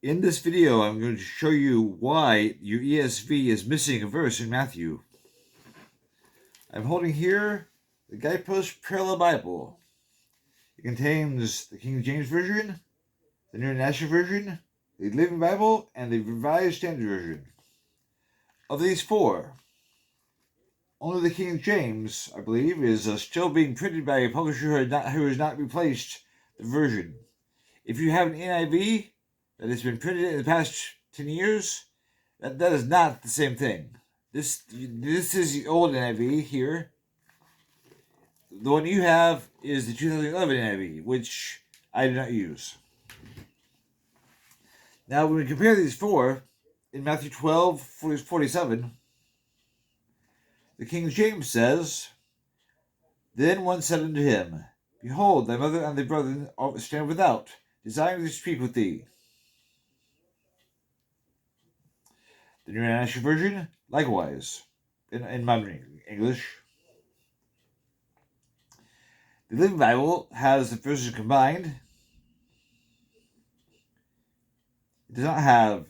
In this video, I'm going to show you why your ESV is missing a verse in Matthew. I'm holding here the Guidepost Parallel Bible. It contains the King James Version, the New International Version, the Living Bible, and the Revised Standard Version. Of these four, only the King James, I believe, is still being printed by a publisher who has not replaced the version. If you have an NIV that has been printed in the past 10 years, that is not the same thing. This is the old NIV here. The one you have is the 2011 NIV, which I do not use. Now, when we compare these four, in Matthew 12:47, the King James says, "Then one said unto him, Behold, thy mother and thy brethren stand without, desiring to speak with thee." The New International Version, likewise, in modern English. The Living Bible has the verses combined. It does not have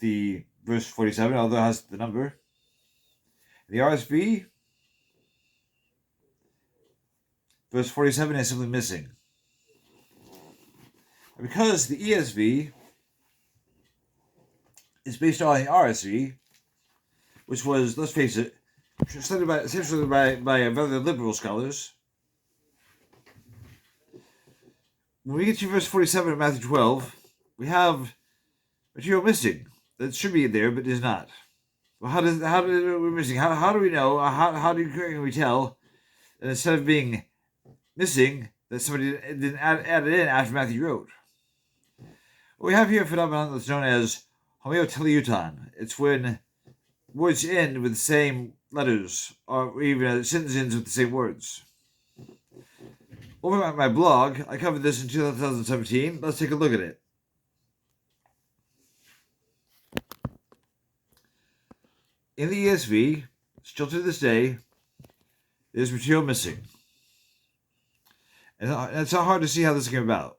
the verse 47, although it has the number. The RSV, verse 47 is simply missing. Because the ESV is based on the RSV, which was, let's face it, studied essentially by rather liberal scholars. When we get to verse 47 of Matthew 12, we have material missing that should be there but is not. Well, how do we missing? How do we know? How can we tell that instead of being missing, that somebody didn't add it in after Matthew wrote? What we have here a phenomenon that's known as homeoteliuton. It's when words end with the same letters, or even a sentence ends with the same words. Over at my blog, I covered this in 2017. Let's take a look at it. In the ESV, still to this day, there's material missing. And it's not hard to see how this came about,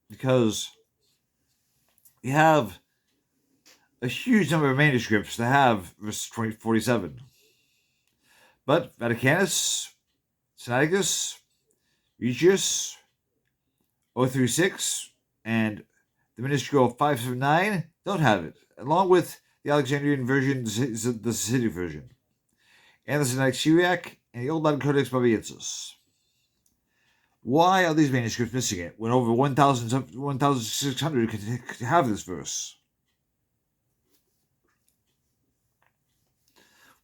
because we have a huge number of manuscripts that have verse 47. But Vaticanus, Sinaiticus, Regius, 036, and the Minuscule 579 don't have it, along with the Alexandrian version, the Syriac version, and the Sinaitic Syriac, and the Old Latin Codex Babiensis. Why are these manuscripts missing it when over 1,600 could have this verse?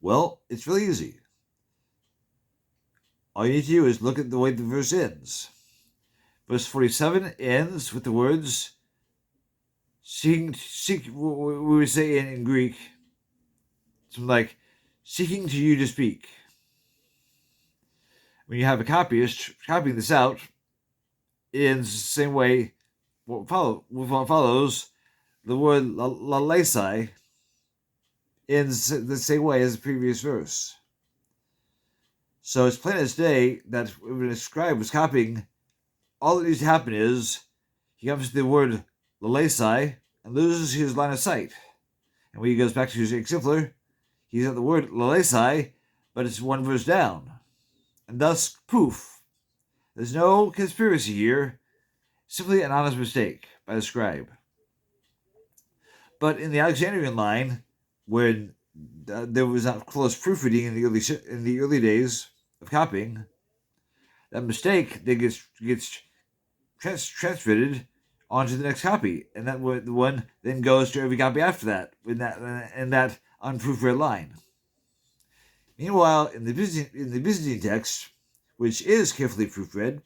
Well, it's really easy. All you need to do is look at the way the verse ends. Verse 47 ends with the words, seek, we would say in Greek, something like, seeking to you to speak. When you have a copyist copying this out, it ends the same way. What follows, the word lαλῆσαι ends the same way as the previous verse. So it's plain as day that when a scribe was copying, all that needs to happen is he comes to the word lαλῆσαι and loses his line of sight. And when he goes back to his exemplar, he's at the word lαλῆσαι, but it's one verse down. And thus, poof. There's no conspiracy here, simply an honest mistake by the scribe. But in the Alexandrian line, when there was not close proofreading in the early days of copying, that mistake then gets transmitted onto the next copy, and that the one then goes to every copy after that in that unproofread line. Meanwhile, in the Byzantine text, which is carefully proofread,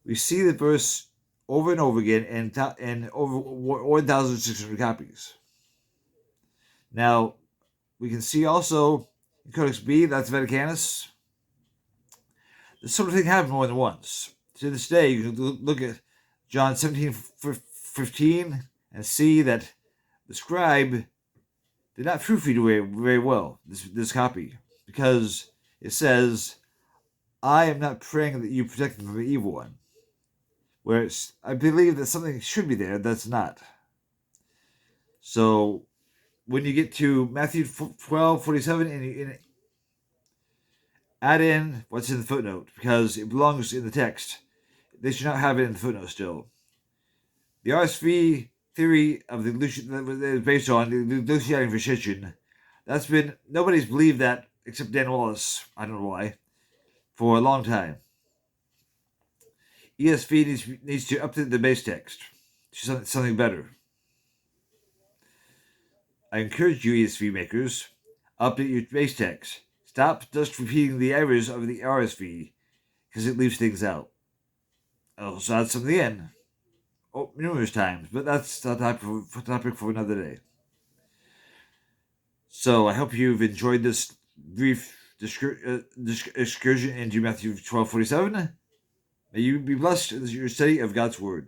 we see the verse over and over again in over 1,600 copies. Now, we can see also in Codex B, that's Vaticanus, this sort of thing happened more than once. To this day, you can look at John 17:15 and see that the scribe did not proofread very well this copy, because it says, "I am not praying that you protect them from the evil one," where I believe that something should be there that's not. So when you get to Matthew 12:47, and you add in what's in the footnote, because it belongs in the text. They should not have it in the footnote still. The RSV theory of the that is based on the Lucianian physician, that's been, nobody's believed that except Dan Wallace, I don't know why, for a long time. ESV needs to update the base text to something better. I encourage you, ESV makers, update your base text. Stop just repeating the errors of the RSV, because it leaves things out. I'll also add something in, numerous times, but that's a topic for another day. So I hope you've enjoyed this brief excursion into Matthew 12:47. May you be blessed in your study of God's Word.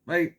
Bye.